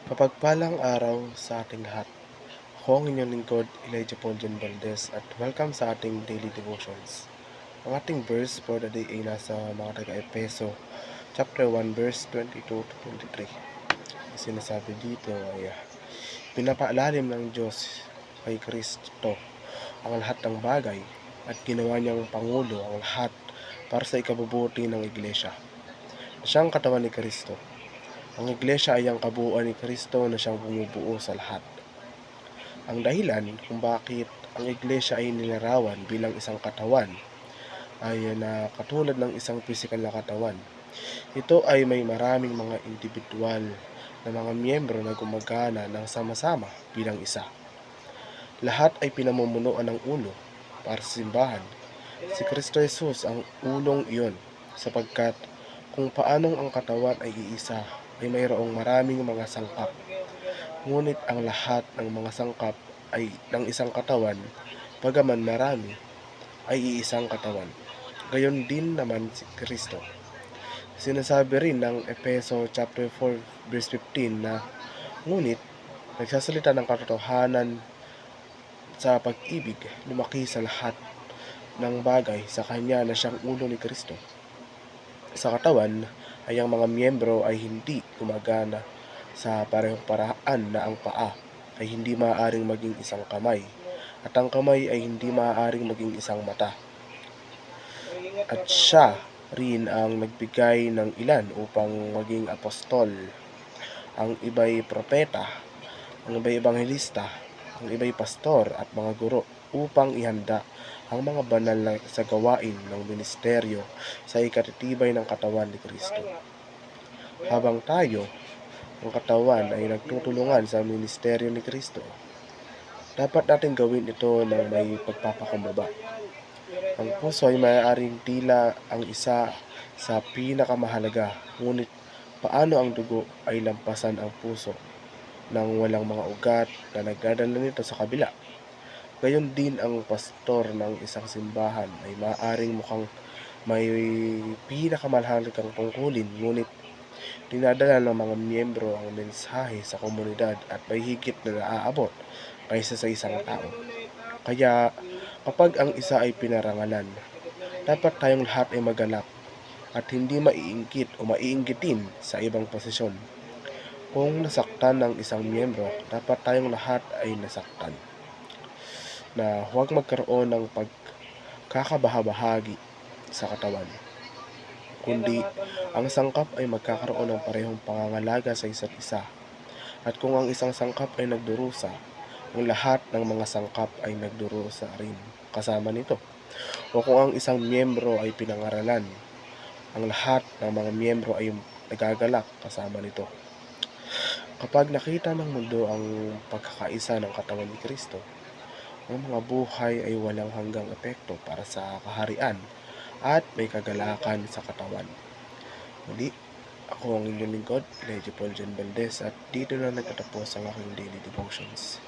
Mapagpalang araw sa ating lahat. Ako ang inyong lingkod, Elijah Paul John Valdez, at welcome sa ating daily devotions. Ang ating verse for the day ay nasa mga taga-Epeso, chapter 1, verse 22 to 23. Ang sinasabi dito ay pinapaalalim ng Diyos kay Kristo ang lahat ng bagay at ginawa niyang Pangulo ang lahat para sa ikabubuti ng Iglesia. Siyang katawan ni Kristo. Ang Iglesia ay ang kabuuan ni Kristo na siyang bumubuo sa lahat. Ang dahilan kung bakit ang Iglesia ay nilarawan bilang isang katawan ay na katulad ng isang pisikal na katawan. Ito ay may maraming mga individual na mga miyembro na gumagana ng sama-sama bilang isa. Lahat ay pinamumunuan ng ulo para sa simbahan. Si Kristo Jesus ang ulong iyon sapagkat kung paanong ang katawan ay iisa ay mayroong maraming mga sangkap. Ngunit ang lahat ng mga sangkap ay ng isang katawan, bagaman marami, ay iisang katawan. Gayon din naman si Kristo. Sinasabi rin ng Efeso chapter 4 verse 15 na ngunit nagsasalita ng katotohanan sa pag-ibig, lumaki sa lahat ng bagay sa Kanya na siyang ulo ni Kristo. Sa katawan ay ang mga miyembro ay hindi gumagana sa parehong paraan na ang paa ay hindi maaaring maging isang kamay at ang kamay ay hindi maaaring maging isang mata. At siya rin ang nagbigay ng ilan upang maging apostol, ang iba'y propeta, ang iba'y ebanghelista, ang iba'y pastor at mga guro upang ihanda ang mga banal na sa gawain ng ministeryo sa ikatitibay ng katawan ni Kristo. Habang tayo, ang katawan ay nagtutulungan sa ministeryo ni Kristo, dapat natin gawin ito ng may pagpapakumbaba. Ang puso ay maaaring tila ang isa sa pinakamahalaga, ngunit paano ang dugo ay lampasan ang puso nang walang mga ugat na nagdadala nito sa kabila? Gayon din ang pastor ng isang simbahan ay maaaring mukhang may pinakamahalagang tungkulin, ngunit dinadala ng mga miyembro ang mensahe sa komunidad at may higit na naaabot kaysa sa isang tao. Kaya kapag ang isa ay pinarangalan, dapat tayong lahat ay maganap at hindi maiinggit o maiinggitin sa ibang posisyon. Kung nasaktan ng isang miyembro, dapat tayong lahat ay nasaktan. Na huwag magkaroon ng pagkakabahabahagi sa katawan, kundi ang sangkap ay magkakaroon ng parehong pangangalaga sa isa't isa. At kung ang isang sangkap ay nagdurusa, ang lahat ng mga sangkap ay nagdurusa rin kasama nito. O kung ang isang miyembro ay pinangaralan, ang lahat ng mga miyembro ay nagagalak kasama nito. Kapag nakita ng mundo ang pagkakaisa ng katawan ni Kristo, ang mga buhay ay walang hanggang epekto para sa kaharian at may kagalakan sa katawan. Muli, ako ang inyong lingkod, Elijah Paul John Valdez, at dito na nagtatapos ang aking daily devotions.